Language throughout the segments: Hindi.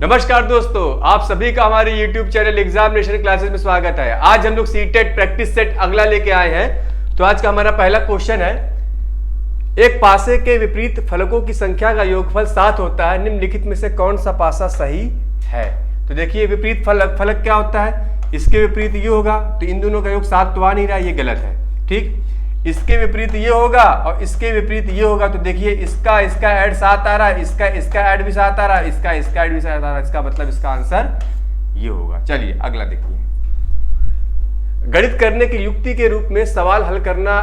नमस्कार दोस्तों, आप सभी का हमारे YouTube चैनल एग्जामिनेशन क्लासेस में स्वागत है। आज हम लोग सीटेट प्रैक्टिस सेट अगला लेके आए हैं। तो आज का हमारा पहला क्वेश्चन है, एक पासे के विपरीत फलकों की संख्या का योगफल 7 होता है, निम्नलिखित में से कौन सा पासा सही है। तो देखिए विपरीत फलक क्या होता है, इसके विपरीत ये होगा, तो इन दोनों का योग 7 तो आ नहीं रहा, ये गलत है। ठीक, इसके विपरीत ये होगा और इसके विपरीत ये होगा, तो देखिए इसका ऐड 7 आ रहा है, इसका ऐड भी 7 आ रहा है, इसका ऐड भी 7 आ रहा है, इसका मतलब इसका आंसर ये होगा। चलिए अगला देखिए, गणित करने की युक्ति के रूप में सवाल हल करना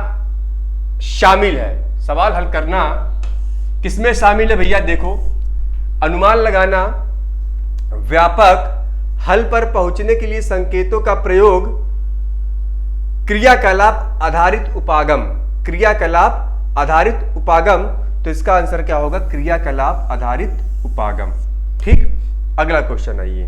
शामिल है। सवाल हल करना किसमें शामिल है भैया, देखो अनुमान लगाना, व्यापक हल पर पहुंचने के लिए संकेतों का प्रयोग, क्रियाकलाप आधारित उपागम। क्रियाकलाप आधारित उपागम, तो इसका आंसर क्या होगा, क्रियाकलाप आधारित उपागम। ठीक, अगला क्वेश्चन आइए।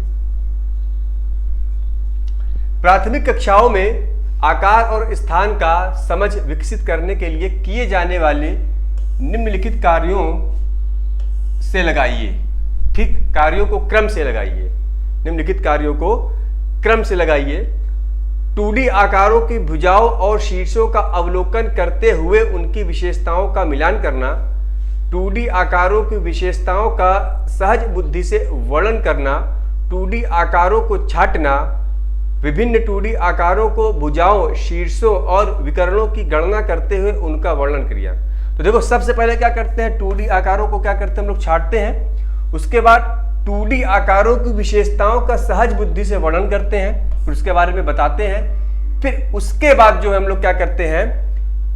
प्राथमिक कक्षाओं में आकार और स्थान का समझ विकसित करने के लिए किए जाने वाले निम्नलिखित कार्यों से लगाइए। ठीक, कार्यों को क्रम से लगाइए, निम्नलिखित कार्यों को क्रम से लगाइए। 2D आकारों की भुजाओं और शीर्षों का अवलोकन करते हुए उनकी विशेषताओं का मिलान करना, 2D आकारों की विशेषताओं का सहज बुद्धि से वर्णन करना, 2D आकारों को छांटना, विभिन्न 2D आकारों को भुजाओं, शीर्षों और विकर्णों की गणना करते हुए उनका वर्णन किया। तो देखो सबसे पहले क्या करते हैं, 2D आकारों को क्या करते हैं हम लोग, छांटते हैं। उसके बाद 2D आकारों की विशेषताओं का सहज बुद्धि से वर्णन करते हैं, फिर उसके बारे में बताते हैं। फिर उसके बाद जो हम लोग क्या करते हैं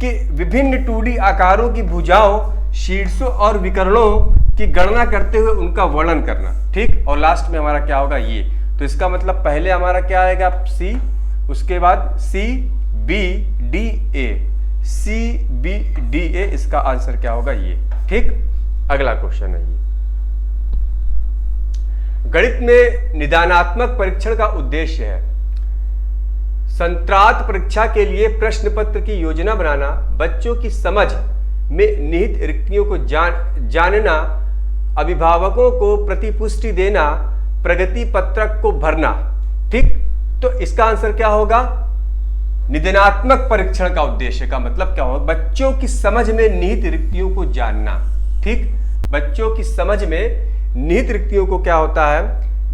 कि विभिन्न 2D आकारों की भुजाओं, शीर्षों और विकर्णों की गणना करते हुए उनका वर्णन करना। ठीक, और लास्ट में हमारा क्या होगा, ये। तो इसका मतलब पहले हमारा क्या आएगा, C, उसके बाद CBDA, CBDA, इसका आंसर क्या होगा, ये। ठीक, अगला क्वेश्चन है ये। गणित में निदानात्मक परीक्षण का उद्देश्य है संत्रात परीक्षा के लिए प्रश्न पत्र की योजना बनाना, बच्चों की समझ में निहित रिक्तियों को जानना, अभिभावकों को प्रतिपुष्टि देना, प्रगति पत्रक को भरना। ठीक, तो इसका आंसर क्या होगा, निदानात्मक परीक्षण का उद्देश्य का मतलब क्या होगा, बच्चों की समझ में निहित रिक्तियों को जानना। ठीक, बच्चों की समझ में निहित रिक्तियों को क्या होता है,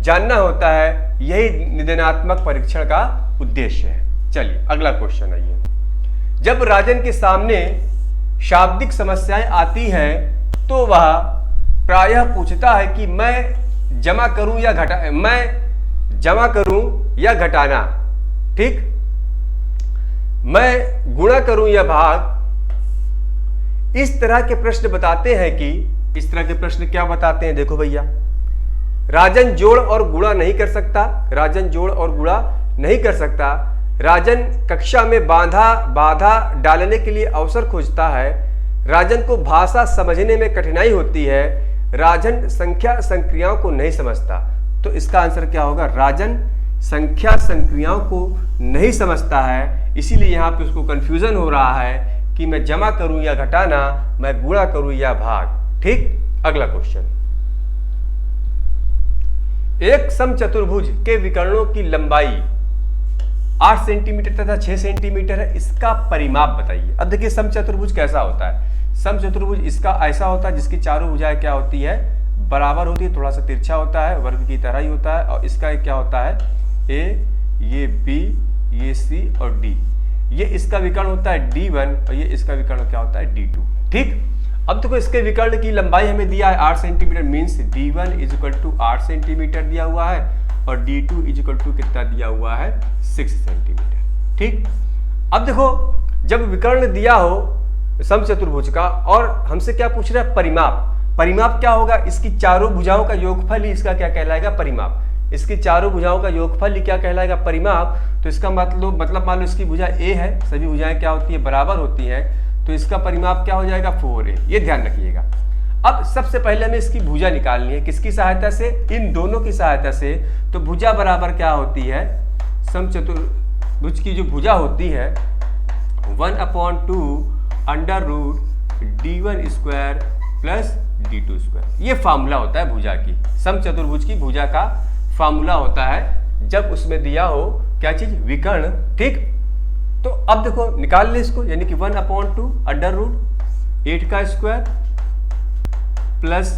जानना होता है, यही निदानात्मक परीक्षण का उद्देश्य है। चलिए अगला क्वेश्चन आइए। जब राजन के सामने शाब्दिक समस्याएं आती हैं तो वह प्रायः पूछता है कि मैं जमा करूं या घटाना। ठीक, मैं गुणा करूं या भाग। इस तरह के प्रश्न बताते हैं कि, इस तरह के प्रश्न क्या बताते हैं, देखो भैया, राजन जोड़ और गुणा नहीं कर सकता, राजन जोड़ और गुणा नहीं कर सकता, राजन कक्षा में बाधा डालने के लिए अवसर खोजता है, राजन को भाषा समझने में कठिनाई होती है, राजन संख्या संक्रियाओं को नहीं समझता। तो इसका आंसर क्या होगा, राजन संख्या संक्रियाओं को नहीं समझता है, इसीलिए यहाँ पे उसको कंफ्यूजन हो रहा है कि मैं जमा करूं या घटाना, मैं गुणा करूं या भाग। ठीक, अगला क्वेश्चन। एक समचतुर्भुज के विकर्णों की लंबाई 8 सेंटीमीटर तथा 6 सेंटीमीटर है, इसका परिमाप बताइए। अब देखिए समचतुर्भुज कैसा होता है, समचतुर्भुज इसका ऐसा होता है जिसकी चारों भुजाएं क्या होती है, बराबर होती है, थोड़ा सा तिरछा होता है, वर्ग की तरह ही होता है, और इसका क्या होता है, A, ये B, ये C और D। ये इसका विकर्ण होता है D1 और ये इसका विकर्ण क्या होता है, D2। ठीक, अब देखो इसके विकर्ण की लंबाई हमें दिया है 8 सेंटीमीटर, मीन्स D1 = 8 सेंटीमीटर दिया हुआ है और D2 = कितना दिया हुआ है, 6 सेंटीमीटर। ठीक, अब देखो जब विकर्ण दिया हो समचतुर्भुज का और हमसे क्या पूछ रहा है, परिमाप। परिमाप क्या होगा, इसकी चारों भुजाओं का योगफल ही इसका क्या कहलाएगा, परिमाप। इसकी चारों भुजाओं का योगफल ही क्या कहलाएगा, परिमाप। तो इसका मतलब मान लो इसकी भुजा A है, सभी भुजाएं क्या होती है, बराबर होती हैं, तो इसका परिमाप क्या हो जाएगा, 4A। ये ध्यान रखिएगा। अब सबसे पहले हमें इसकी भुजा निकालनी है, किसकी सहायता से, इन दोनों की सहायता से। तो भुजा बराबर क्या होती है, समचतुर्भुज की जो भुजा होती है 1/2 under root D1² plus d2²। ये फार्मूला होता है भुजा की, समचतुर्भुज की भुजा का फार्मूला होता है जब उसमें दिया हो क्या चीज, विकर्ण। ठीक, तो अब देखो निकाल ले इसको, यानी कि 1/2 अंडर रूट 8 का स्क्वायर प्लस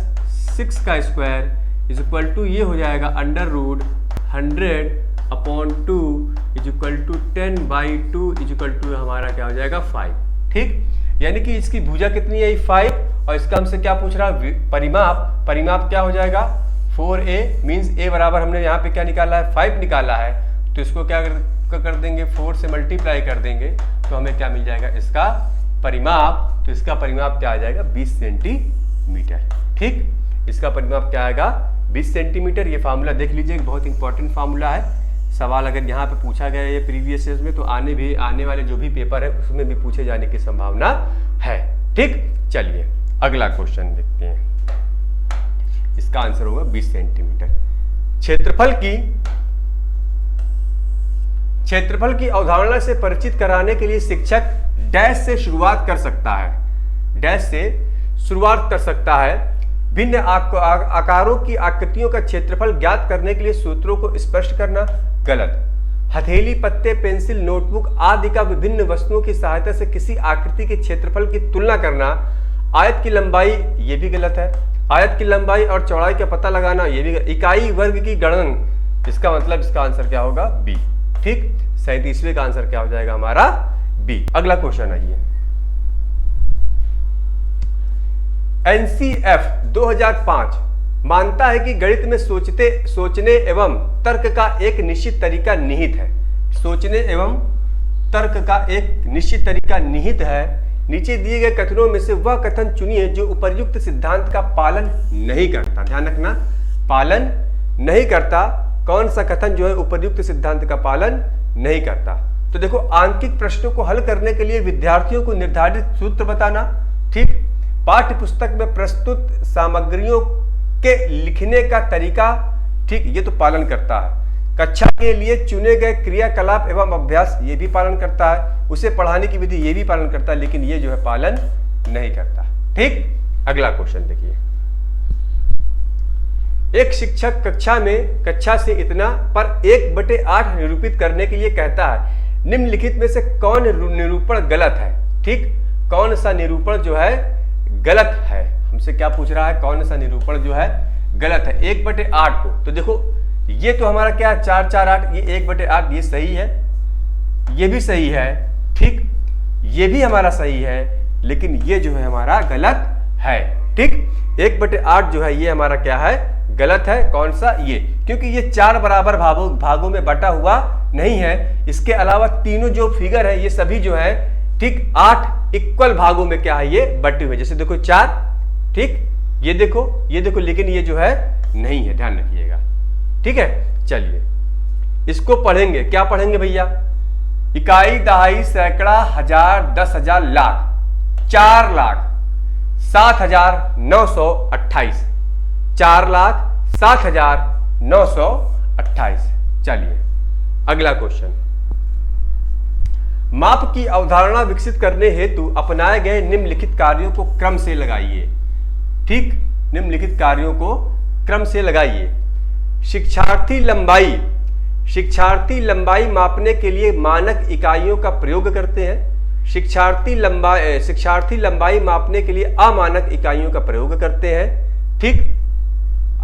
6 का स्क्वायर इज इक्वल टू ये हो जाएगा under root 100/2 is equal to 10/2 is equal to हमारा क्या हो जाएगा 5। ठीक, यानी कि इसकी भुजा कितनी है 5, और इसका हमसे क्या पूछ रहा है परिमाप, परिमाप क्या हो जाएगा 4a, मीन्स a बराबर हमने यहाँ पे क्या निकाला है 5 निकाला है, तो इसको क्या कर देंगे 4 से मल्टीप्लाई कर देंगे तो हमें क्या मिल जाएगा इसका परिमाप। तो इसका परिमाप क्या आ जाएगा 20 सेंटीमीटर। ठीक, इसका परिमाप क्या आएगा 20 सेंटीमीटर। ये फार्मूला देख लीजिए, बहुत इंपॉर्टेंट फार्मूला है। सवाल अगर यहाँ पे पूछा गया है ये प्रीवियस ईयर्स में, तो आने वाले जो भी पेपर है उसमें भी पूछे जाने की संभावना है। ठीक, चलिए अगला क्वेश्चन देखते हैं। इसका आंसर होगा 20 सेंटीमीटर। क्षेत्रफल की अवधारणा से परिचित कराने के लिए शिक्षक डैश से शुरुआत कर सकता है, डैश से शुरुआत कर सकता है। भिन्न आकारों की आकृतियों का क्षेत्रफल ज्ञात करने के लिए सूत्रों को स्पष्ट करना गलत। हथेली, पत्ते, पेंसिल, नोटबुक आदि का विभिन्न वस्तुओं की सहायता से किसी आकृति के क्षेत्रफल की तुलना करना। आयत की लंबाई, ये भी गलत है। आयत की लंबाई और चौड़ाई का पता लगाना, ये भी। इकाई वर्ग की गणन, इसका मतलब इसका आंसर क्या होगा बी। ठीक, 37वें का आंसर क्या हो जाएगा हमारा बी। अगला क्वेश्चन आइए। NCF 2005 मानता है कि गणित में सोचने एवं तर्क का एक निश्चित तरीका निहित है। सोचने एवं तर्क का एक निश्चित तरीका निहित है। नीचे दिए गए कथनों में से वह कथन चुनिए जो उपर्युक्त सिद्धांत का पालन नहीं करता। ध्यान रखना, पालन नहीं करता। कौन सा कथन जो है उपर्युक्त सिद्धांत का पालन नहीं करता? तो देखो, आंकिक प्रश्नों को हल करने के लिए विद्यार्थियों को निर्धारित सूत्र बताना। ठीक, पाठ्य पुस्तक में प्रस्तुत सामग्रियों के लिखने का तरीका, ठीक, ये तो पालन करता है। कक्षा के लिए चुने गए क्रियाकलाप एवं अभ्यास, ये भी पालन करता है। उसे पढ़ाने की विधि, ये भी पालन करता है, लेकिन ये जो है पालन नहीं करता। ठीक, अगला क्वेश्चन देखिए। एक शिक्षक कक्षा से इतना पर 1/8 निरूपित करने के लिए कहता है। निम्नलिखित में से कौन निरूपण गलत है? ठीक, कौन सा निरूपण जो है गलत है? हमसे क्या पूछ रहा है, कौन सा निरूपण जो है गलत है 1/8 को? तो देखो, ये तो हमारा क्या 4 4 8, ये 1/8 ये सही है, ये भी सही है। ठीक, ये भी हमारा सही है, लेकिन ये जो है हमारा गलत है। ठीक, 1/8 जो है ये हमारा क्या है, गलत है। कौन सा? ये, क्योंकि ये 4 बराबर भागों में बटा हुआ नहीं है। इसके अलावा तीनों जो फिगर है ये सभी जो है, ठीक, 8 इक्वल भागों में क्या है, ये बटे हुए। जैसे देखो 4, ठीक, ये देखो, लेकिन ये जो है नहीं है, ध्यान रखिएगा। ठीक है, चलिए इसको पढ़ेंगे। क्या पढ़ेंगे भैया? इकाई, दहाई, सैकड़ा, हजार, 10,000, लाख। 4,07,928, 4,07,928। चलिए अगला क्वेश्चन। माप की अवधारणा विकसित करने हेतु अपनाए गए निम्नलिखित कार्यों को क्रम से लगाइए। ठीक, निम्नलिखित कार्यों को क्रम से लगाइए। शिक्षार्थी लंबाई मापने के लिए मानक इकाइयों का प्रयोग करते हैं। शिक्षार्थी लंबाई मापने के लिए अमानक इकाइयों का प्रयोग करते हैं। ठीक,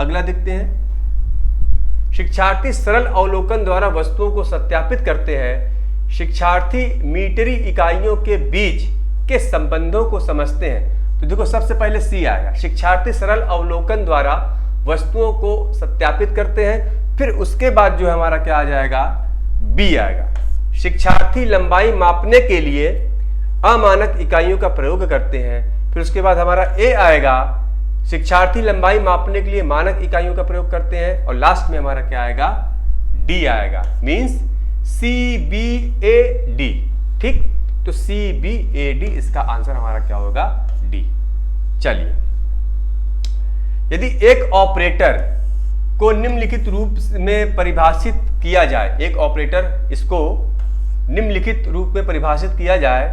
अगला देखते हैं। शिक्षार्थी सरल अवलोकन द्वारा वस्तुओं को सत्यापित करते हैं। शिक्षार्थी मीटरी इकाइयों के बीच के संबंधों को समझते हैं। तो देखो, सबसे पहले सी आएगा। शिक्षार्थी सरल अवलोकन द्वारा वस्तुओं को सत्यापित करते हैं। फिर उसके बाद जो हमारा क्या आ जाएगा, बी आएगा। शिक्षार्थी लंबाई मापने के लिए अमानक इकाइयों का प्रयोग करते हैं। फिर उसके बाद हमारा ए आएगा। शिक्षार्थी लंबाई मापने के लिए मानक इकाइयों का प्रयोग करते हैं। और लास्ट में हमारा क्या आएगा, डी आएगा, मीन्स CBAD। ठीक, तो CBAD इसका आंसर हमारा क्या होगा, डी। चलिए, यदि एक ऑपरेटर को निम्नलिखित रूप में परिभाषित किया जाए, एक ऑपरेटर इसको निम्नलिखित रूप में परिभाषित किया जाए,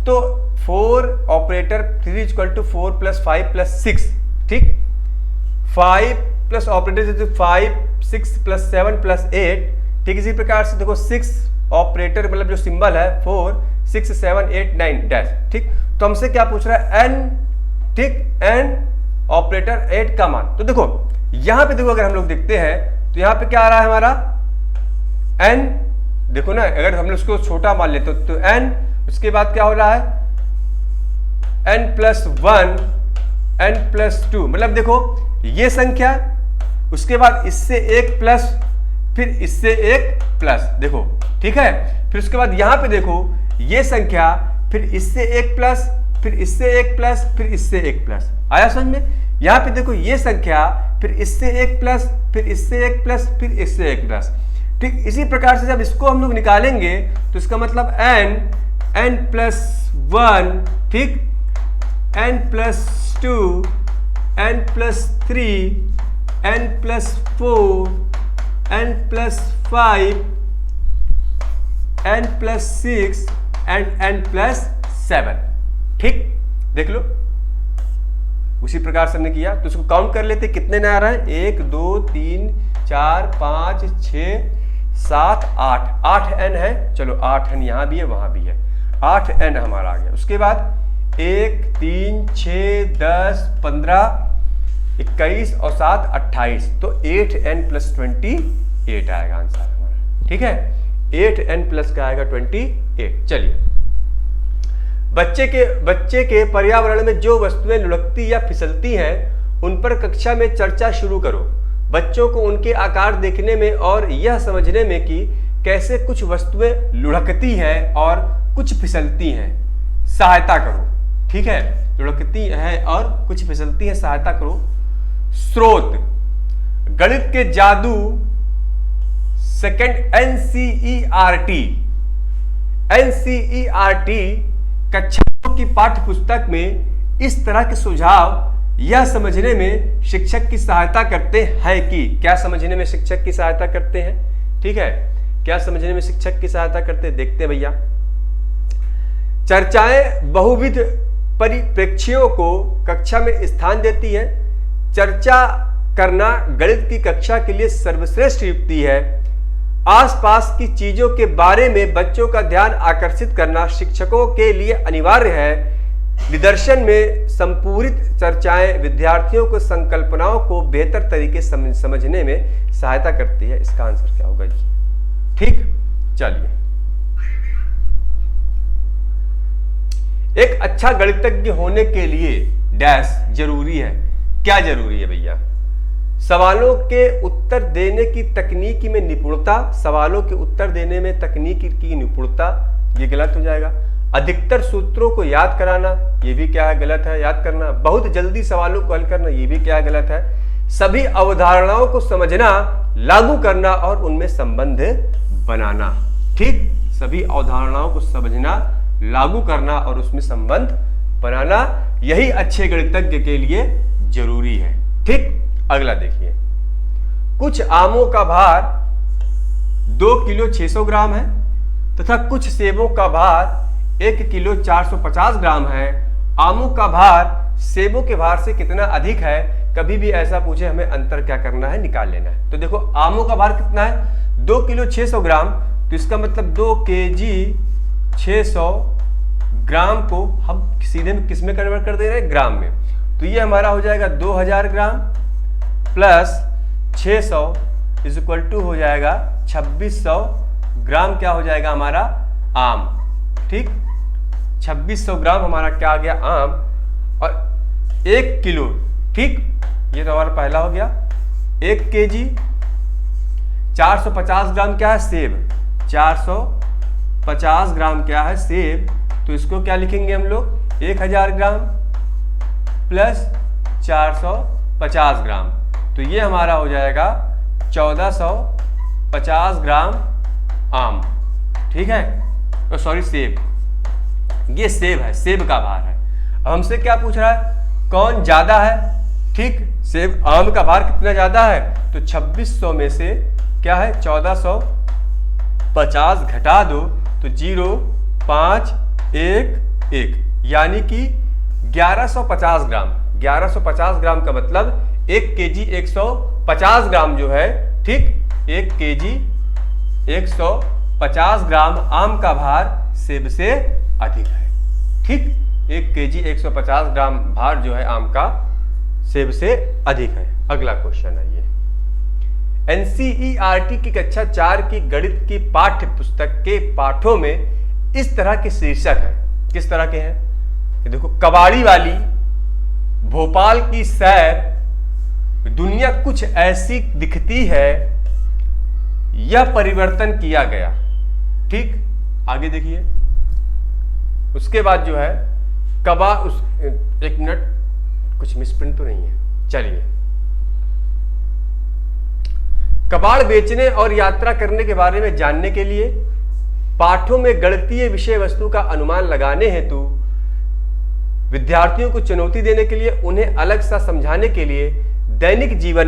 तो 4 ऑपरेटर 3 = 4 + 5 + 6 5 प्लस ऑपरेटर से 5 6 प्लस 7 प्लस 8, ठीक इसी प्रकार से देखो 6 ऑपरेटर मतलब जो सिंबल है 4 6 7 8 9 डैश, ठीक। तो हमसे क्या पूछ रहा है n, ठीक, n ऑपरेटर 8 का मान। तो देखो यहां पे देखो अगर हम लोग देखते हैं तो यहां पे क्या आ रहा है हमारा n, देखो ना अगर हम लोग उसको छोटा मान लेते तो n, उसके बाद क्या हो रहा है n प्लस 1 n प्लस 2, मतलब देखो ये संख्या, उसके बाद इससे एक प्लस, फिर इससे एक प्लस, देखो ठीक है। फिर उसके बाद यहां पे देखो ये संख्या, फिर इससे एक प्लस, फिर इससे एक प्लस, फिर इससे एक प्लस, आया समझ में। यहां पे देखो ये संख्या, फिर इससे एक प्लस, फिर इससे एक प्लस, फिर इससे एक प्लस, ठीक। इसी प्रकार से जब इसको हम लोग निकालेंगे तो इसका मतलब n प्लस 1, ठीक, n plus 2, n plus 3, n plus 4, n plus 5, n plus 6 and n plus 7, ठीक। देख लो उसी प्रकार से हमने किया, तो इसको काउंट कर लेते कितने न आ रहा है, 1 2 3 4 5 6 7 8, 8 n है, चलो 8 n यहां भी है वहां भी है, 8 n हमारा आ गया। उसके बाद 1 3 6 10 15 21 और 7 28, तो 8n प्लस 28 आएगा आंसर हमारा, ठीक है। 8n प्लस का आएगा 28। चलिए, बच्चे के पर्यावरण में जो वस्तुएं लुढ़कती या फिसलती हैं उन पर कक्षा में चर्चा शुरू करो। बच्चों को उनके आकार देखने में और यह समझने में कि कैसे कुछ वस्तुएं लुढ़कती हैं और कुछ फिसलती हैं सहायता करो, ठीक है। लुढ़कती हैं और कुछ फिसलती हैं सहायता करो। स्रोत गणित के जादू सेकंड एनसीईआरटी कक्षाओं की पाठ्य पुस्तक में इस तरह के सुझाव यह समझने में शिक्षक की सहायता करते हैं कि क्या समझने में शिक्षक की सहायता करते हैं, ठीक है, क्या समझने में शिक्षक की सहायता करते हैं, देखते हैं भैया। चर्चाएं बहुविध परिप्रेक्ष्यों को कक्षा में स्थान देती है। चर्चा करना गणित की कक्षा के लिए सर्वश्रेष्ठ युक्ति है। आसपास की चीजों के बारे में बच्चों का ध्यान आकर्षित करना शिक्षकों के लिए अनिवार्य है। निदर्शन में संपूरित चर्चाएं विद्यार्थियों को संकल्पनाओं को बेहतर तरीके से समझने में सहायता करती है। इसका आंसर क्या होगा, ठीक। चलिए, एक अच्छा गणितज्ञ होने के लिए डैश जरूरी है। क्या जरूरी है भैया? सवालों के उत्तर देने की तकनीकी में निपुणता। सवालों के उत्तर देने में तकनीकी की निपुणता, ये गलत हो जाएगा। अधिकतर सूत्रों को याद कराना, ये भी क्या है, गलत है। याद करना, बहुत जल्दी सवालों को हल करना, ये भी क्या है, गलत है। सभी अवधारणाओं को समझना, लागू करना और उनमें संबंध बनाना, ठीक। सभी अवधारणाओं को समझना, लागू करना और उसमें संबंध बनाना, यही अच्छे गणितज्ञ के लिए जरूरी है, ठीक। अगला देखिए, कुछ आमों का भार 2 किलो 600 ग्राम है तथा कुछ सेबों का भार 1 किलो 450 ग्राम है। आमों का भार सेबों के भार से कितना अधिक है? कभी भी ऐसा पूछे, हमें अंतर क्या करना है, निकाल लेना है। तो देखो आमों का भार कितना है, 2 किलो 600 ग्राम, तो इसका मतलब 2 kg 600 ग्राम को हम सीधे में किस में कन्वर्ट कर दे रहे हैं, ग्राम में। तो ये हमारा हो जाएगा 2000 gram plus 600 is equal to हो जाएगा 2600 ग्राम, क्या हो जाएगा हमारा, आम, ठीक। 2600 ग्राम हमारा क्या आ गया, आम। और 1 किलो, ठीक, ये तो हमारा पहला हो गया। 1 kg 450 ग्राम क्या है, सेब। 450 ग्राम क्या है, सेब। तो इसको क्या लिखेंगे हम लोग, 1000 ग्राम प्लस 450 ग्राम, तो ये हमारा हो जाएगा 1450 ग्राम आम, ठीक है। सॉरी, सेब, ये सेब है, सेब का भार है। अब हमसे क्या पूछ रहा है, कौन ज्यादा है, ठीक। सेब, आम का भार कितना ज्यादा है, तो 2600 में से क्या है, 1450 घटा दो तो 0,511 यानी कि 1150 ग्राम। 1150 ग्राम का मतलब 1 kg 150 ग्राम जो है, ठीक, 1 kg 150 ग्राम आम का भार सेब से अधिक है। ठीक, 1 kg 150 ग्राम भार जो है आम का सेब से अधिक है। अगला क्वेश्चन है ये, एनसीईआरटी की कक्षा 4 की गणित की पाठ्य पुस्तक के पाठों में इस तरह के शीर्षक है, किस तरह के हैं? देखो, कबाड़ी वाली, भोपाल की सैर, दुनिया कुछ ऐसी दिखती है, यह परिवर्तन किया गया। ठीक, आगे देखिए, उसके बाद जो है एक मिनट, कुछ मिसप्रिंट तो नहीं है, चलिए। कबाड़ बेचने और यात्रा करने के बारे में जानने के लिए, पाठों में गणितीय विषय वस्तु का अनुमान लगाने हेतु, विद्यार्थियों को चुनौती देने के लिए, उन्हें अलग सा समझाने के लिए, दैनिक जीवन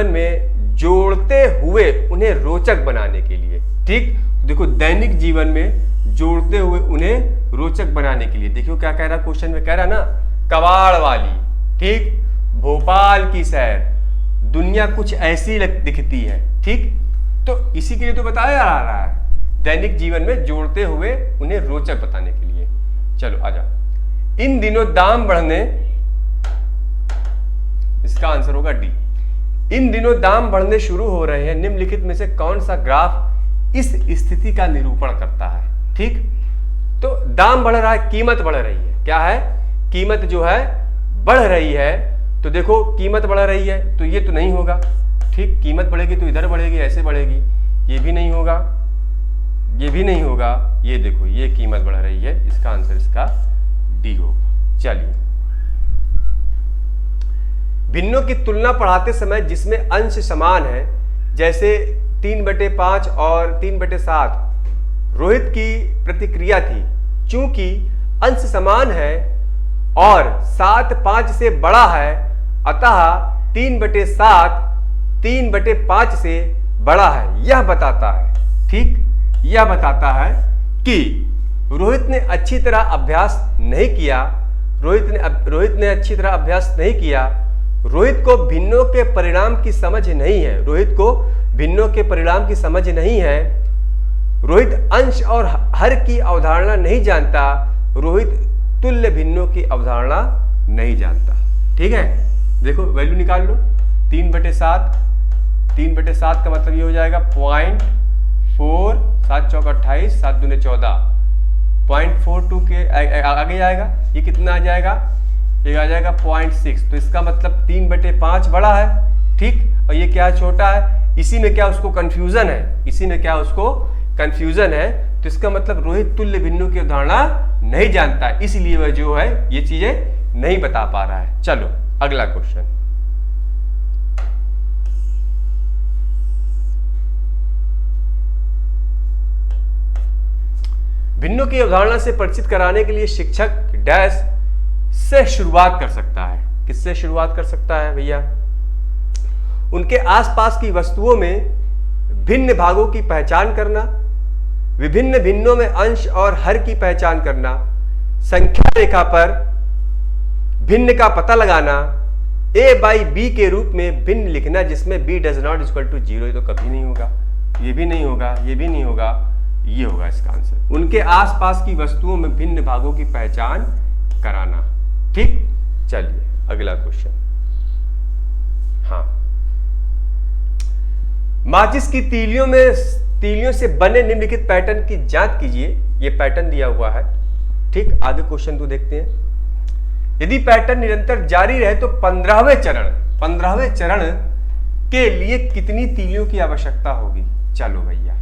में जोड़ते हुए उन्हें रोचक बनाने के लिए। ठीक, देखो, दैनिक जीवन में जोड़ते हुए उन्हें रोचक बनाने के लिए। देखियो क्या कह रहा, क्वेश्चन में कह रहा ना, कबाड़ वाली, ठीक, भोपाल की सैर, दुनिया कुछ ऐसी दिखती है। ठीक, तो इसी के लिए तो बताया जा रहा है, दैनिक जीवन में जोड़ते हुए उन्हें रोचक बताने के लिए। चलो आ जाओ। इन दिनों दाम बढ़ने, इसका आंसर होगा डी। इन दिनों दाम बढ़ने शुरू हो रहे हैं, निम्नलिखित में से कौन सा ग्राफ इस स्थिति का निरूपण करता है? ठीक, तो दाम बढ़ रहा है, कीमत बढ़ रही है, क्या है? कीमत जो है बढ़ रही है। तो देखो, कीमत बढ़ रही है तो ये तो नहीं होगा। ठीक, कीमत बढ़ेगी तो इधर बढ़ेगी, ऐसे बढ़ेगी, ये भी नहीं होगा, ये भी नहीं होगा। ये देखो, ये कीमत बढ़ रही है, इसका आंसर इसका डी होगा। चलिए, भिन्नों की तुलना पढ़ाते समय जिसमें अंश समान है, जैसे 3/5 और 3/7, रोहित की प्रतिक्रिया थी, चूंकि अंश समान है और 7 5 से बड़ा है, अतः 3/7 3/5 से बड़ा है। यह बताता है, ठीक, यह बताता है कि रोहित ने अच्छी तरह अभ्यास नहीं किया। रोहित ने अच्छी तरह अभ्यास नहीं किया। रोहित को भिन्नों के परिणाम की समझ नहीं है। रोहित को भिन्नों के परिणाम की समझ नहीं है। रोहित अंश और हर की अवधारणा नहीं जानता। रोहित तुल्य भिन्नों की अवधारणा नहीं जानता। ठीक है, देखो वैल्यू निकाल लो। 3/7, 3/7 का मतलब ये हो जाएगा 0.4, 7 चौक 28, 7 दूने 14, 0.42 के आगे जाएगा। ये कितना आ जाएगा? ये आ जाएगा 0.6। तो इसका मतलब 3/5 बड़ा है, ठीक, और ये क्या छोटा है। इसी में क्या उसको कंफ्यूजन है, इसी में क्या उसको कंफ्यूजन है। तो इसका मतलब रोहित तुल्य भिन्नों की अवधारणा नहीं जानता, इसलिए वह जो है ये चीजें नहीं बता पा रहा है। चलो अगला क्वेश्चन। भिन्नों की अवधारणा से परिचित कराने के लिए शिक्षक डैश से शुरुआत कर सकता है। किससे शुरुआत कर सकता है भैया? उनके आसपास की वस्तुओं में भिन्न भागों की पहचान करना, विभिन्न भिन्नों में अंश और हर की पहचान करना, संख्या रेखा पर भिन्न का पता लगाना, a/b के रूप में भिन्न लिखना जिसमें b does not equal to 0। ये तो कभी नहीं होगा, ये भी नहीं होगा, ये भी नहीं होगा, ये होगा इसका आंसर। उनके आसपास की वस्तुओं में भिन्न भागों की पहचान कराना। ठीक, चलिए अगला क्वेश्चन। हाँ, माचिस की तीलियों से बने निम्नलिखित पैटर्न की जांच कीजिए। ये पैटर्न दिया हुआ है। ठीक, आगे क्वेश्चन तो देखते हैं। यदि पैटर्न निरंतर जारी रहे तो 15वें चरण के लिए कितनी तीलियों की आवश्यकता होगी? चलो भैया,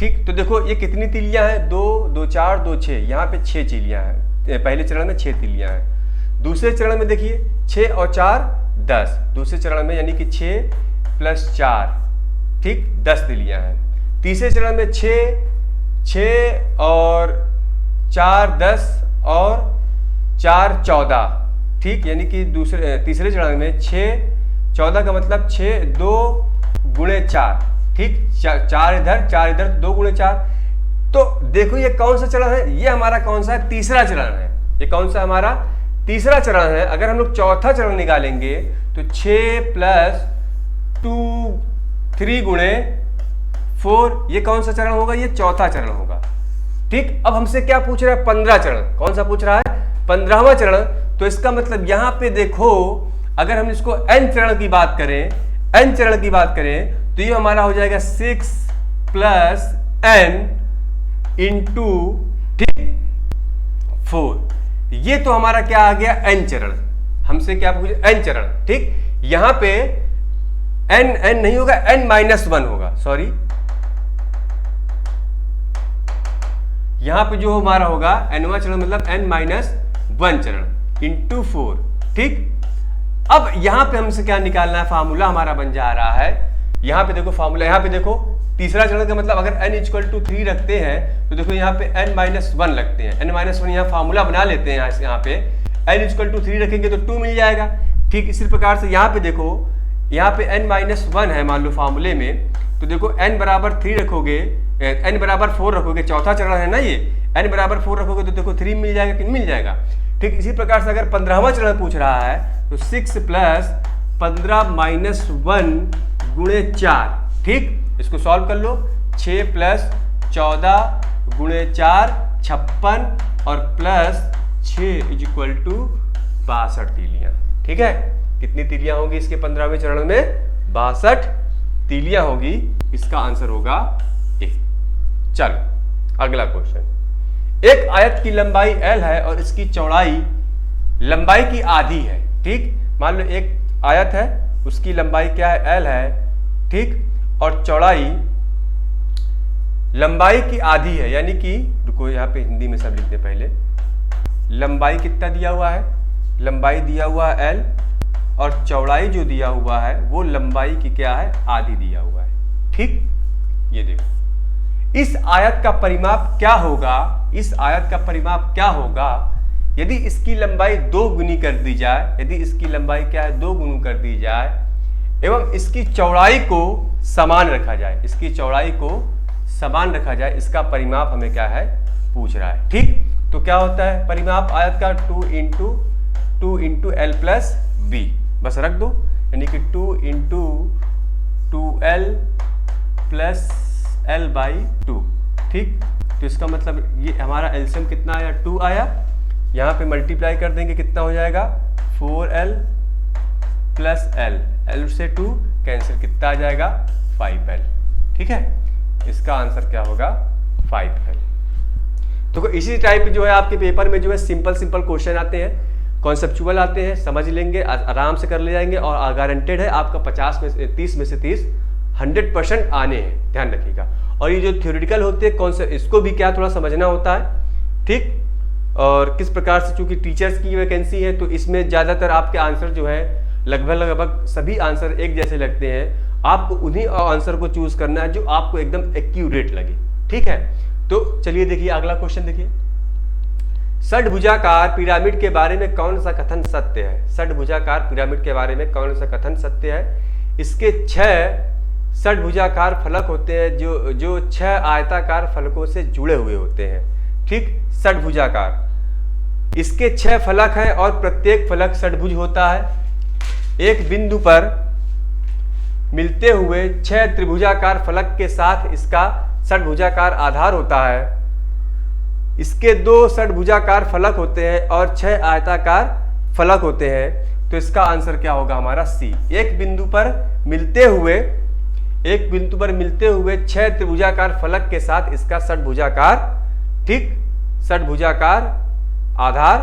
ठीक, तो देखो ये कितनी तीलियां हैं? 2, 2, 4, 2, 6। यहाँ पे 6 तीलियां हैं। पहले चरण में 6 तीलियां हैं। दूसरे चरण में देखिए 6 और 4 10। दूसरे चरण में यानी कि 6 + 4, ठीक, 10 तीलियां हैं। तीसरे चरण में 6 और 4 10 और 4 14, ठीक, यानी कि तीसरे चरण में 6 14 का मतलब 6 2 × 4, ठीक, 4 इधर 4 इधर, 2 × 4। तो देखो ये कौन सा चरण है? ये हमारा कौन सा है? तीसरा चरण है। ये कौन सा हमारा? तीसरा चरण है, अगर हम लोग चौथा चरण निकालेंगे तो 6 प्लस 2 3 गुणे 4, ये कौन सा चरण होगा? ये चौथा चरण होगा। ठीक, अब हमसे क्या पूछ रहा है? 15 चरण। कौन सा पूछ रहा है? 15वां चरण। तो इसका मतलब यहां पे देखो, अगर हम इसको n चरण की बात करें, n चरण की बात करें तो ये हमारा हो जाएगा 6 प्लस n इंटू, ठीक, 4। ये तो हमारा क्या आ गया? n चरण। हमसे क्या पूछे? n चरण। ठीक, यहां पे n नहीं होगा, n-1 होगा, सॉरी, यहां पे जो हमारा होगा nवां चरण मतलब n-1 चरण इंटू 4। ठीक, अब यहां पे हमसे क्या निकालना है? फार्मूला हमारा बन जा रहा है, यहां पे देखो फार्मूला, यहां पे देखो तीसरा चरण का मतलब अगर n इक्वल टू 3 रखते हैं तो देखो यहाँ पे n-1 लगते हैं, n-1 यहाँ फार्मूला बना लेते हैं, यहाँ पे n इक्वल टू 3 रखेंगे तो 2 मिल जाएगा। ठीक, इसी प्रकार से यहाँ पे देखो, यहाँ पे n-1 है मान लो फार्मूले में, तो देखो n बराबर 3 रखोगे, n बराबर 4 रखोगे, चौथा चरण है ना ये, n बराबर 4 रखोगे तो देखो 3 मिल जाएगा कि मिल जाएगा। ठीक, इसी प्रकार से अगर 15वां चरण पूछ रहा है तो 6 प्लस 15 माइनस 1 गुणे 4। ठीक, इसको सॉल्व कर लो, 6 प्लस 14 गुणे 4 56 और प्लस 6 इज इक्वल टू 62 तीलियां। ठीक है, कितनी तीलियां होंगी इसके 15वें चरण में? 62 तीलियां होगी। इसका आंसर होगा ए। चलो अगला क्वेश्चन। एक आयत की लंबाई l है और इसकी चौड़ाई लंबाई की आधी है। ठीक, मान लो एक आयत है, उसकी लंबाई क्या है? l है। ठीक, और चौड़ाई लंबाई की आधी है, यानी कि रुको यहाँ पे हिंदी में सब लिखते पहले। लंबाई कितना दिया हुआ है? लंबाई दिया हुआ है l, और चौड़ाई जो दिया हुआ है वो लंबाई की क्या है? आधी दिया हुआ है। ठीक, ये देखो, इस आयत का परिमाप क्या होगा? इस आयत का परिमाप क्या होगा यदि इसकी लंबाई 2 गुनी कर दी जाए? यदि इसकी लंबाई क्या है? 2 गुनी कर दी जाए एवं इसकी चौड़ाई को समान रखा जाए, इसकी चौड़ाई को समान रखा जाए, इसका परिमाप हमें क्या है? पूछ रहा है। ठीक, तो क्या होता है परिमाप आयत का? 2 इंटू l प्लस b, बस रख दो, यानी कि 2 into 2l plus l by 2। ठीक, तो इसका मतलब ये हमारा एलसीएम कितना आया? 2 आया। यहाँ पे मल्टीप्लाई कर देंगे, कितना हो जाएगा? 4l प्लस l से 2 कैंसिल, कितना आ जाएगा? 5l। ठीक है, इसका आंसर क्या होगा? 5l। तो इसी टाइप जो है आपके पेपर में जो है सिंपल क्वेश्चन आते हैं, कॉन्सेप्चुअल आते हैं, समझ लेंगे, आराम से कर ले जाएंगे, और गारंटेड है आपका 50 में से 30 में से 30 100% आने हैं, ध्यान रखिएगा। और ये जो थ्योरेटिकल होते हैं कॉन्सेप्ट, इसको भी क्या थोड़ा समझना होता है। ठीक, और किस प्रकार से, चूंकि टीचर्स की वैकेंसी है तो इसमें ज़्यादातर आपके आंसर जो है लगभग सभी आंसर एक जैसे लगते हैं। आपको उन्हीं आंसर को चूज करना है जो आपको एकदम एक्यूरेट लगे। ठीक है, तो चलिए देखिए अगला क्वेश्चन देखिए। षड्भुजाकार पिरामिड के बारे में कौन सा कथन सत्य है? षड्भुजाकार पिरामिड के बारे में कौन सा कथन सत्य है? इसके 6 षड्भुजाकार फलक होते हैं जो 6 आयताकार फलकों से जुड़े हुए होते हैं। ठीक, षड्भुजाकार, इसके 6 फलक हैं और प्रत्येक फलक षड्भुज होता है। एक बिंदु पर मिलते हुए 6 त्रिभुजाकार फलक के साथ इसका षड्भुजाकार आधार होता है। इसके 2 षड्भुजाकार फलक होते हैं और 6 आयताकार फलक होते हैं। तो इसका आंसर क्या होगा हमारा? सी। एक बिंदु पर मिलते हुए 6 त्रिभुजाकार फलक के साथ इसका षड्भुजाकार, ठीक, षड्भुजाकार आधार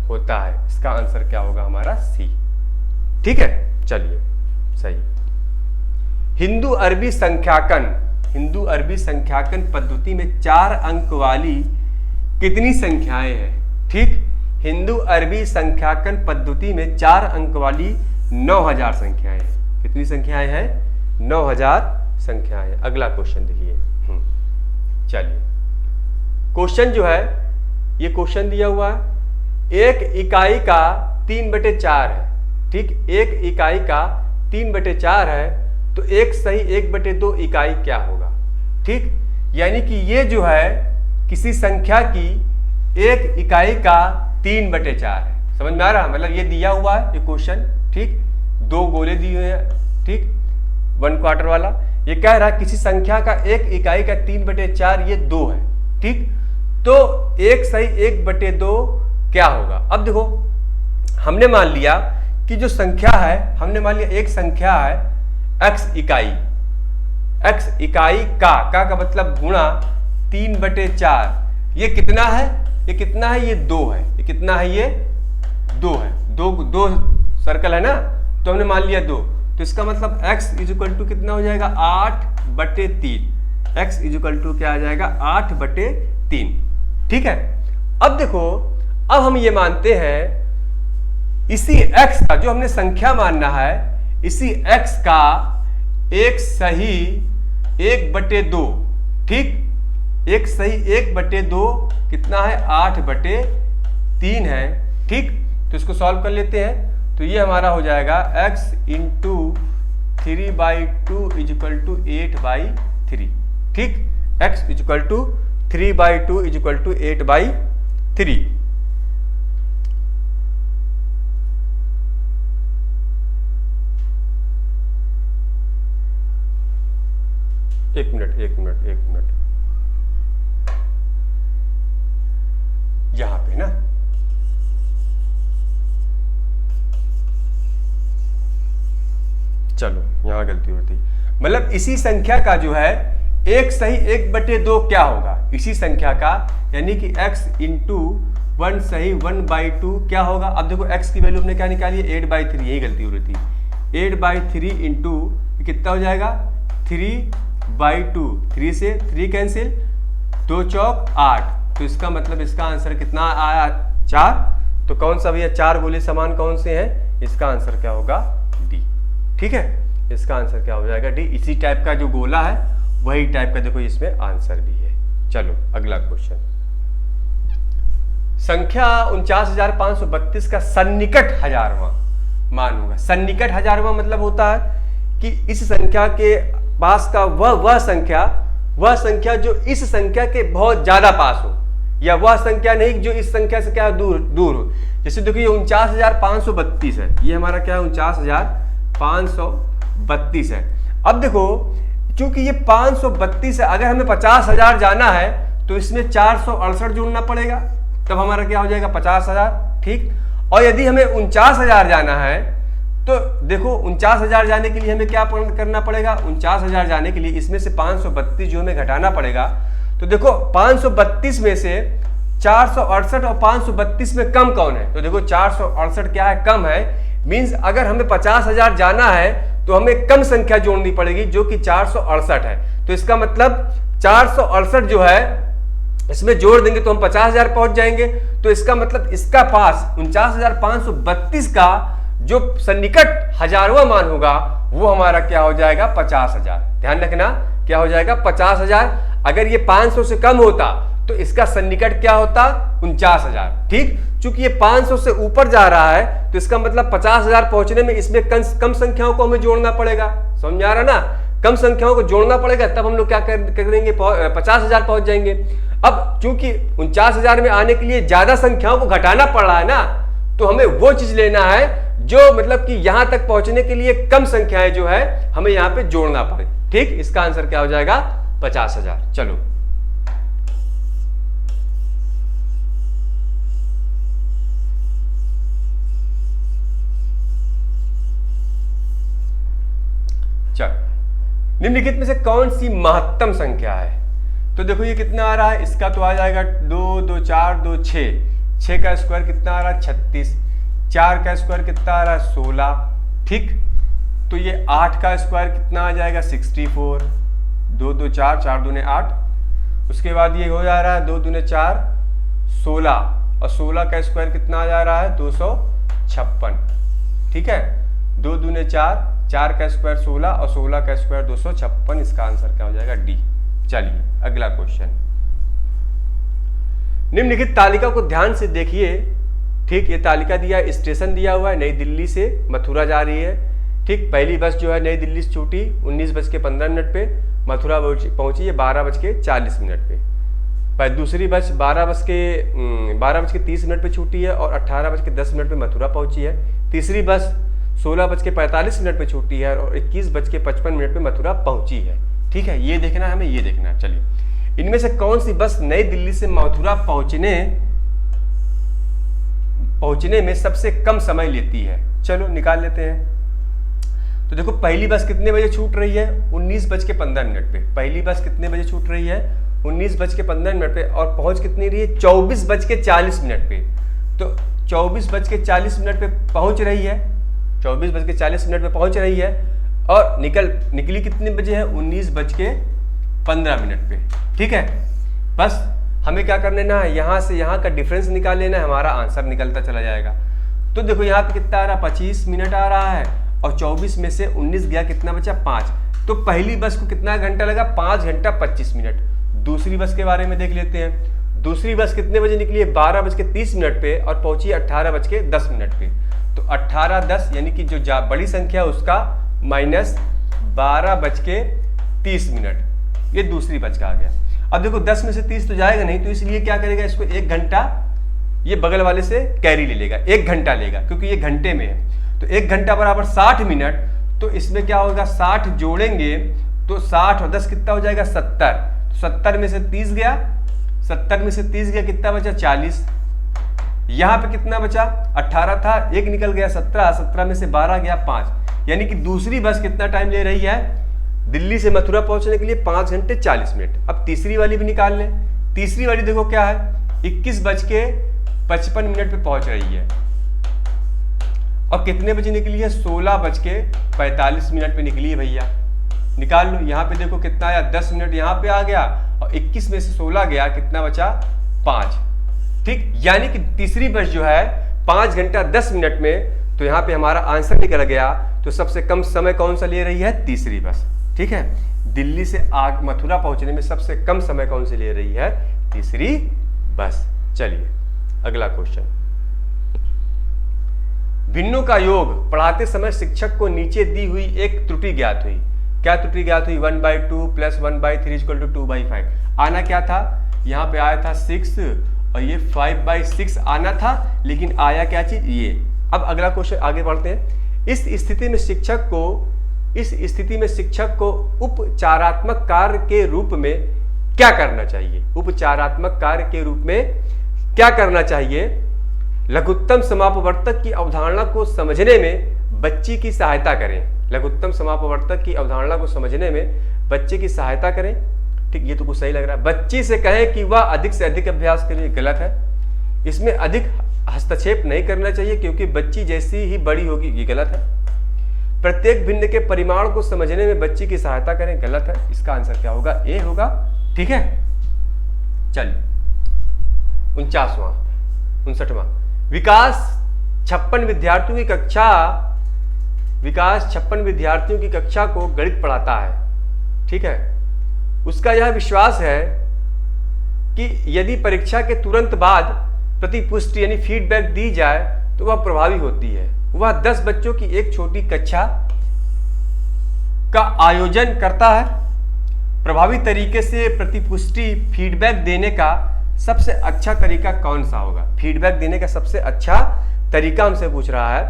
होता है। इसका आंसर क्या होगा हमारा? सी। ठीक है, चलिए सही। हिंदू अरबी संख्याकन पद्धति में 4 अंक वाली कितनी संख्याएं हैं? ठीक, हिंदू अरबी संख्याकन पद्धति में 4 अंक वाली 9000 संख्याएं हैं। कितनी संख्याएं हैं? 9000 संख्याएं। अगला क्वेश्चन देखिए। चलिए, क्वेश्चन जो है, ये क्वेश्चन दिया हुआ है, एक इकाई का 3/4 है। ठीक, एक इकाई का 3/4 है, तो 1 सही 1/2 इकाई क्या होगा? ठीक, यानी कि ये जो है किसी संख्या की एक इकाई का 3/4 है। समझ में आ रहा? मतलब ये दिया हुआ है ये क्वेश्चन, ठीक, 2 गोले दिए हुए हैं, ठीक, 1 क्वार्टर वाला। ये कह रहा है किसी संख्या का 1 इकाई का 3/4 ये 2 है, ठीक। तो 1 सही 1/2 क्या होगा? अब देखो हमने मान लिया कि जो संख्या है, हमने मान लिया एक संख्या है x इकाई, x इकाई का मतलब गुणा 3/4, ये कितना है? ये कितना है? ये 2 है। ये कितना है? ये 2 है। दो सर्कल है ना, तो हमने मान लिया 2, तो इसका मतलब x इक्वल टू कितना हो जाएगा? 8/3। x इक्वल टू क्या आ जाएगा? 8/3, ठीक है। अब देखो, अब हम ये मानते हैं इसी x का, जो हमने संख्या मानना है, इसी x का एक सही 1/2, ठीक, एक सही 1/2 कितना है? 8/3 है, ठीक। तो इसको सॉल्व कर लेते हैं, तो ये हमारा हो जाएगा x इंटू 3/2 इजिकल टू 8/3, ठीक। x is equal to 3/2 is equal to 8/3। एक मिनट यहां पे ना, चलो यहां गलती होती, मतलब इसी संख्या का जो है एक सही 1/2 क्या होगा? इसी संख्या का, यानी कि x इंटू 1 सही 1/2 क्या होगा? अब देखो x की वैल्यू हमने क्या निकाली है? 8/3, यही गलती हो रही थी। 8/3 इंटू कितना हो जाएगा? 3/2, 3 से 3 कैंसिल, 2 चौक 8, तो इसका मतलब इसका आंसर कितना आया? 4। तो कौन सा भैया 4 गोले समान कौन से हैं? इसका आंसर क्या होगा? डी, ठीक है। इसका आंसर क्या हो जाएगा? डी। इसी टाइप का जो गोला है वही टाइप का देखो इसमें आंसर भी है। चलो अगला क्वेश्चन, संख्या 49,532 का सन्निकट हजारवां मान होगा। सन्निकट हजारवां मतलब होता है कि इस संख्या के पास का वह संख्या जो इस संख्या के बहुत ज्यादा पास हो, या वह संख्या नहीं जो इस संख्या से क्या दूर हो। जैसे देखो ये 49,532 है, ये हमारा क्या है? 49,532 है। अब देखो चूंकि ये 532 है, अगर हमें 50,000 जाना है तो इसमें 468 जोड़ना पड़ेगा, तब हमारा क्या हो जाएगा? 50,000, ठीक। और यदि हमें 49,000 जाना है तो देखो 49,000 जाने के लिए हमें क्या करना पड़ेगा? 49,000 जाने के लिए इसमें से 532 जो हमें घटाना पड़ेगा। तो देखो 532 में से 468 और 532 में कम कौन है? तो देखो 468 क्या है? कम है। मींस अगर हमें 50,000 जाना है तो हमें कम संख्या जोड़नी पड़ेगी जो कि 468 है। तो इसका मतलब 468 जो है इसमें जोड़ देंगे तो हम 50,000 पहुंच जाएंगे। तो इसका मतलब इसका पास 49,532 का जो सन्निकट हजारवां मान होगा वो हमारा क्या हो जाएगा? 50,000। ध्यान रखना क्या हो जाएगा? 50,000। अगर ये 500 से कम होता तो इसका सन्निकट क्या होता? 49,000, ठीक। चूंकि ये 500 से ऊपर जा रहा है तो इसका मतलब 50,000 पहुंचने में इसमें कम संख्याओं को हमें जोड़ना पड़ेगा। समझ आ रहा ना? कम संख्याओं को जोड़ना पड़ेगा, तब हम लोग क्या कर देंगे? 50,000 पहुंच जाएंगे। अब चूंकि 49,000 में आने के लिए ज्यादा संख्याओं को घटाना पड़ रहा है ना, तो हमें वो चीज लेना है जो मतलब कि यहां तक पहुंचने के लिए कम संख्याएं जो है हमें यहां पे जोड़ना पड़े, ठीक। इसका आंसर क्या हो जाएगा? 50,000। चलो निम्नलिखित में से कौन सी महत्तम संख्या है? तो देखो ये कितना आ रहा है? इसका तो आ जाएगा 2 2 4 2 6, 6 का स्क्वायर कितना आ रहा है? 36, 4 का स्क्वायर कितना आ रहा है? 16, ठीक। तो ये 8 का स्क्वायर कितना आ जाएगा? 64, 2 2 4, 4 दूने 8। उसके बाद ये हो जा रहा है 2 दूने 4, 16, और 16 का स्क्वायर कितना आ जा रहा है? 256, ठीक है। 2 दूने 4, 4 का स्क्वायर 16 और 16 का स्क्वायर 256। इसका आंसर क्या हो जाएगा? डी। चलिए अगला क्वेश्चन, निम्नलिखित तालिका को ध्यान से देखिए, ठीक। ये तालिका दिया है, स्टेशन दिया हुआ है, नई दिल्ली से मथुरा जा रही है, ठीक। पहली बस जो है नई दिल्ली से छूटी 19:15 पे, मथुरा पहुंची है 12:40 पे। दूसरी बस 12:30 पे छूटी है और 18:10 पे मथुरा पहुंची है। तीसरी बस 16:45 पे छूटी है और 21:55 पे मथुरा पहुंची है। ठीक है, ये देखना है हमें, ये देखना है। चलिए, इनमें से कौन सी बस नई दिल्ली से मथुरा पहुंचने में सबसे कम समय लेती है? चलो निकाल लेते हैं। तो देखो, पहली बस कितने बजे छूट रही है? 19:15 पे। पहली बस कितने बजे छूट रही है? 19:15 पे और पहुंच कितनी रही है? 24:40 पे। तो 24:40 पे पहुंच रही है, 24:40 पे पहुंच रही है और निकली कितने बजे है? 19:15 पे। ठीक है, बस हमें क्या कर लेना है, यहां से यहां का डिफरेंस निकाल लेना है, हमारा आंसर निकलता चला जाएगा। तो देखो यहाँ पे कितना आ रहा है? 25 मिनट आ रहा है और 24 में से 19 गया, कितना बचा? 5। तो पहली बस को कितना घंटा लगा? 5 घंटा 25 मिनट। दूसरी बस के बारे में देख लेते हैं। दूसरी बस कितने बजे निकली है? 12:30 पे और पहुंची 18:10 पे। तो 18:10 यानी कि जो बड़ी संख्या उसका माइनस 12:30, ये दूसरी बस का आ गया। अब देखो 10 में से 30 तो जाएगा नहीं, तो इसलिए क्या करेगा, इसको 1 घंटा ये बगल वाले से कैरी ले लेगा, 1 घंटा लेगा क्योंकि ये घंटे में है। तो 1 घंटा बराबर 60 मिनट। तो इसमें क्या होगा, 60 जोड़ेंगे तो 60 और 10 कितना हो जाएगा? 70। 70 में से 30 गया, 70 में से 30 गया, कितना बचा? 40। यहां पे कितना बचा? 18 था, 1 निकल गया, 17। 17 में से 12 गया, 5। यानी कि दूसरी बस कितना टाइम ले रही है दिल्ली से मथुरा पहुंचने के लिए? 5 घंटे 40 मिनट। अब तीसरी वाली भी निकाल लें। तीसरी वाली देखो क्या है, 21:55 पे पहुंच रही है और कितने बजे निकली है? 16:45 पे निकली है भैया। निकाल लो, यहाँ पे देखो कितना आया? 10 मिनट यहाँ पे आ गया और 21 में से 16 गया, कितना बचा? 5। ठीक, यानी कि तीसरी बस जो है 5 घंटा 10 मिनट में, तो यहाँ पे हमारा आंसर निकल गया। तो सबसे कम समय कौन सा ले रही है? तीसरी बस। ठीक है, दिल्ली से मथुरा पहुंचने में सबसे कम समय कौन सी ले रही है? तीसरी बस। चलिए अगला क्वेश्चन। भिन्नों का योग पढ़ाते समय शिक्षक को नीचे दी हुई एक त्रुटि ज्ञात हुई। क्या त्रुटि ज्ञात हुई? 1/2 + 1/3 = 2/5। आना क्या था? यहाँ पे आया था 6 और ये 5/6 आना था, लेकिन आया क्या चीज? ये। अब अगला क्वेश्चन आगे बढ़ते हैं। इस स्थिति में शिक्षक को उपचारात्मक कार्य के रूप में क्या करना चाहिए? उपचारात्मक कार्य के रूप में क्या करना चाहिए? लघुत्तम समापवर्तक की अवधारणा को समझने में बच्ची की सहायता करें। लघुत्तम समापवर्तक की अवधारणा को समझने में बच्चे की सहायता करें। ठीक, ये तो कुछ सही लग रहा है। बच्ची से कहें कि वह अधिक से अधिक अभ्यास करे, गलत है। इसमें अधिक हस्तक्षेप नहीं करना चाहिए क्योंकि बच्ची जैसी ही बड़ी होगी, ये गलत है। प्रत्येक भिन्न के परिमाण को समझने में बच्ची की सहायता करें, गलत है। इसका आंसर क्या होगा? ए होगा। ठीक है, चलिए 59वां विकास 56 विद्यार्थियों की कक्षा को गणित पढ़ाता है। ठीक है, उसका यह विश्वास है कि यदि परीक्षा के तुरंत बाद प्रतिपुष्टि यानी फीडबैक दी जाए तो वह प्रभावी होती है। वह 10 बच्चों की एक छोटी कक्षा का आयोजन करता है। प्रभावी तरीके से प्रतिपुष्टि फीडबैक देने का सबसे अच्छा तरीका कौन सा होगा? फीडबैक देने का सबसे अच्छा तरीका हमसे पूछ रहा है।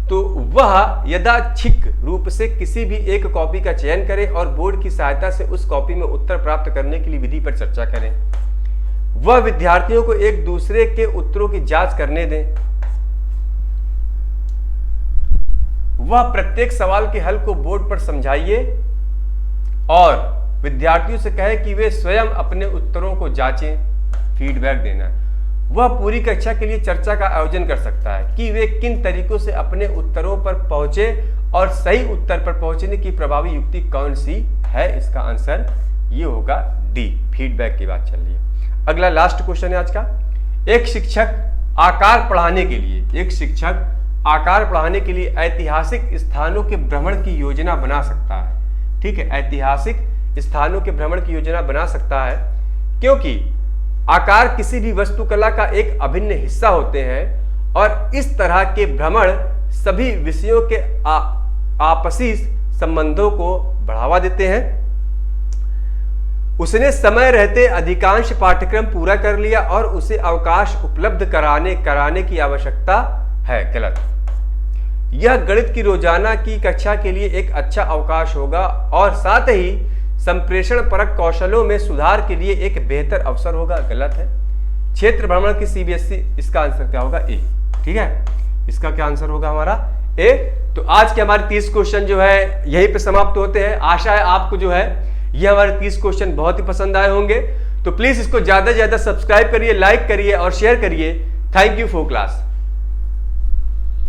तो वह यादृच्छिक रूप से किसी भी एक कॉपी का चयन करें और बोर्ड की सहायता से उस कॉपी में उत्तर प्राप्त करने के लिए विधि पर चर्चा करें। वह विद्यार्थियों को एक दूसरे के उत्तरों की जांच करने दें। वह प्रत्येक सवाल के हल को बोर्ड पर समझाइए और विद्यार्थियों से कहे कि वे स्वयं अपने उत्तरों को जांचें। फीडबैक देना। वह पूरी कक्षा के लिए चर्चा का आयोजन कर सकता है कि वे किन तरीकों से अपने उत्तरों पर पहुंचे और सही उत्तर पर पहुंचने की प्रभावी युक्ति कौन सी है। इसका आंसर ये होगा डी, फीडबैक की बात चल रही है। अगला लास्ट क्वेश्चन है आज का। एक शिक्षक आकार पढ़ाने के लिए ऐतिहासिक स्थानों के भ्रमण की योजना बना सकता है। ठीक है, ऐतिहासिक स्थानों के भ्रमण की योजना बना सकता है क्योंकि आकार किसी भी वस्तुकला का एक अभिन्न हिस्सा होते हैं और इस तरह के भ्रमण सभी विषयों के आपसी संबंधों को बढ़ावा देते हैं। उसने समय रहते अधिकांश पाठ्यक्रम पूरा कर लिया और उसे अवकाश उपलब्ध कराने की आवश्यकता है। गलत। यह गणित की रोजाना की कक्षा के लिए एक अच्छा अवकाश होगा और साथ ही संप्रेषण परक कौशलों में सुधार के लिए एक बेहतर अवसर होगा। गलत है। क्षेत्र भ्रमण की सीबीएसई, इसका आंसर क्या होगा? ए। ठीक है, इसका क्या आंसर होगा हमारा? ए। तो आज के हमारे 30 क्वेश्चन जो है यहीं पे समाप्त होते हैं। आशा है आपको जो है ये हमारे 30 क्वेश्चन बहुत ही पसंद आए होंगे। तो प्लीज इसको ज्यादा से ज्यादा सब्सक्राइब करिए, लाइक करिए और शेयर करिए। Thank you for class.